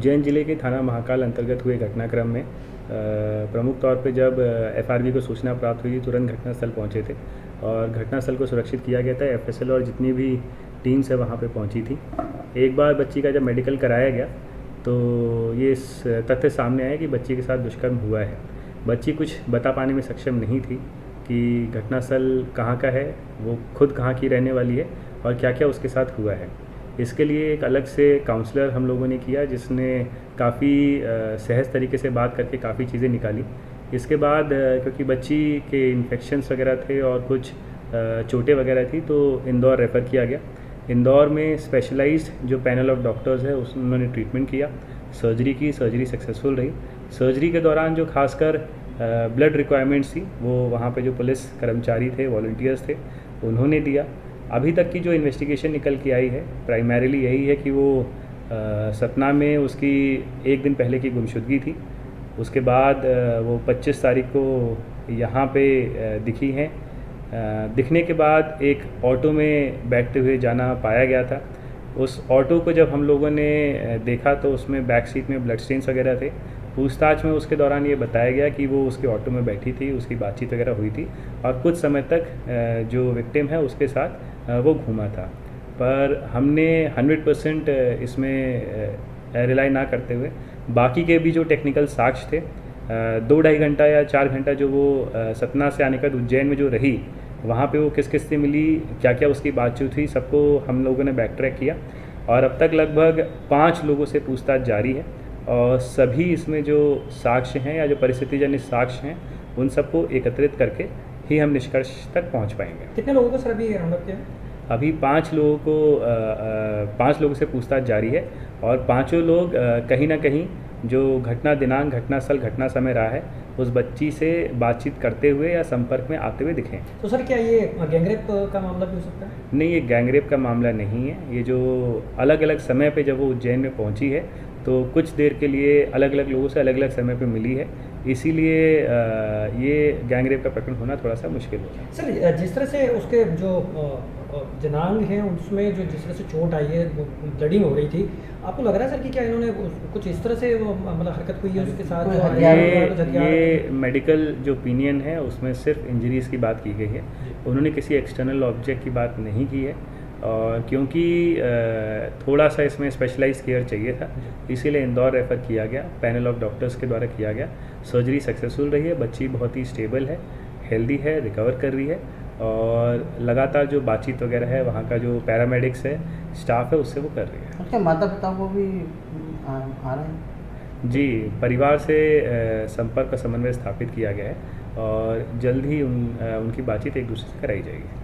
उज्जैन जिले के थाना महाकाल अंतर्गत हुए घटनाक्रम में प्रमुख तौर पे जब एफआरवी को सूचना प्राप्त हुई तुरंत घटनास्थल पहुंचे थे और घटनास्थल को सुरक्षित किया गया था। एफएसएल और जितनी भी टीम्स है वहां पे पहुंची थी। एक बार बच्ची का जब मेडिकल कराया गया तो ये इस तथ्य सामने आया कि बच्ची के साथ दुष्कर्म हुआ है। बच्ची कुछ बता पाने में सक्षम नहीं थी कि घटनास्थल कहाँ का है, वो खुद कहाँ की रहने वाली है और क्या क्या उसके साथ हुआ है। इसके लिए एक अलग से काउंसलर हम लोगों ने किया जिसने काफ़ी सहज तरीके से बात करके काफ़ी चीज़ें निकाली। इसके बाद क्योंकि बच्ची के इन्फेक्शंस वगैरह थे और कुछ चोटें वगैरह थी तो इंदौर रेफ़र किया गया। इंदौर में स्पेशलाइज्ड जो पैनल ऑफ डॉक्टर्स है उन्होंने ट्रीटमेंट किया, सर्जरी की, सर्जरी सक्सेसफुल रही। सर्जरी के दौरान जो खासकर ब्लड रिक्वायरमेंट्स थी वो वहाँ पे जो पुलिस कर्मचारी थे, वॉलंटियर्स थे, उन्होंने दिया। अभी तक की जो इन्वेस्टिगेशन निकल के आई है प्राइमरीली यही है कि वो सतना में उसकी एक दिन पहले की गुमशुदगी थी। उसके बाद वो 25 तारीख को यहाँ पे दिखी हैं। दिखने के बाद एक ऑटो में बैठते हुए जाना पाया गया था। उस ऑटो को जब हम लोगों ने देखा तो उसमें बैक सीट में ब्लड स्टेन्स वगैरह थे। पूछताछ में उसके दौरान ये बताया गया कि वो उसके ऑटो में बैठी थी, उसकी बातचीत वगैरह हुई थी और कुछ समय तक जो विक्टिम है उसके साथ वो घूमा था। पर हमने 100% इसमें रिलाई ना करते हुए बाकी के भी जो टेक्निकल साक्ष्य थे 2-2.5 घंटा या 4 घंटा जो वो सतना से आने का उज्जैन में जो रही वहाँ पे वो किस किस से मिली, क्या क्या उसकी बातचीत हुई, सबको हम लोगों ने बैक ट्रैक किया और अब तक लगभग 5 लोगों से पूछताछ जारी है और सभी इसमें जो साक्ष्य हैं या जो परिस्थितिजन्य साक्ष्य हैं उन सबको एकत्रित करके ही हम निष्कर्ष तक पहुंच पाएंगे। कितने लोगों को सर अभी राउंड अप किया? अभी 5 लोगों को 5 लोगों से पूछताछ जारी है और पाँचों लोग कहीं ना कहीं जो घटना दिनांक, घटना स्थल, घटना समय रहा है उस बच्ची से बातचीत करते हुए या संपर्क में आते हुए दिखे। तो सर क्या ये गैंगरेप का मामला भी हो सकता है? नहीं, ये गैंगरेप का मामला नहीं है। ये जो अलग अलग समय पे जब वो उज्जैन में पहुंची है तो कुछ देर के लिए अलग अलग लोगों से अलग अलग समय पे मिली है, इसीलिए ये गैंगरेप का प्रकरण होना थोड़ा सा मुश्किल होगा। सर जिस तरह से उसके जो जनांग हैं उसमें जो जिस तरह से चोट आई है, ब्लडिंग हो रही थी, आपको लग रहा है सर कि क्या इन्होंने कुछ इस तरह से मतलब हरकत हुई है उसके साथ? ये मेडिकल जो ओपिनियन है उसमें सिर्फ इंजरीज़ की बात की गई है, उन्होंने किसी एक्सटर्नल ऑब्जेक्ट की बात नहीं की है और क्योंकि थोड़ा सा इसमें स्पेशलाइज केयर चाहिए था इसीलिए इंदौर रेफ़र किया गया, पैनल ऑफ डॉक्टर्स के द्वारा किया गया। सर्जरी सक्सेसफुल रही है, बच्ची बहुत ही स्टेबल है, हेल्दी है, रिकवर कर रही है और लगातार जो बातचीत वगैरह है वहाँ का जो पैरामेडिक्स है, स्टाफ है, उससे वो कर रही है। क्या माता पिता को भी आ रहे हैं? जी, परिवार से संपर्क का समन्वय स्थापित किया गया है और जल्द ही उनकी बातचीत एक दूसरे से कराई जाएगी।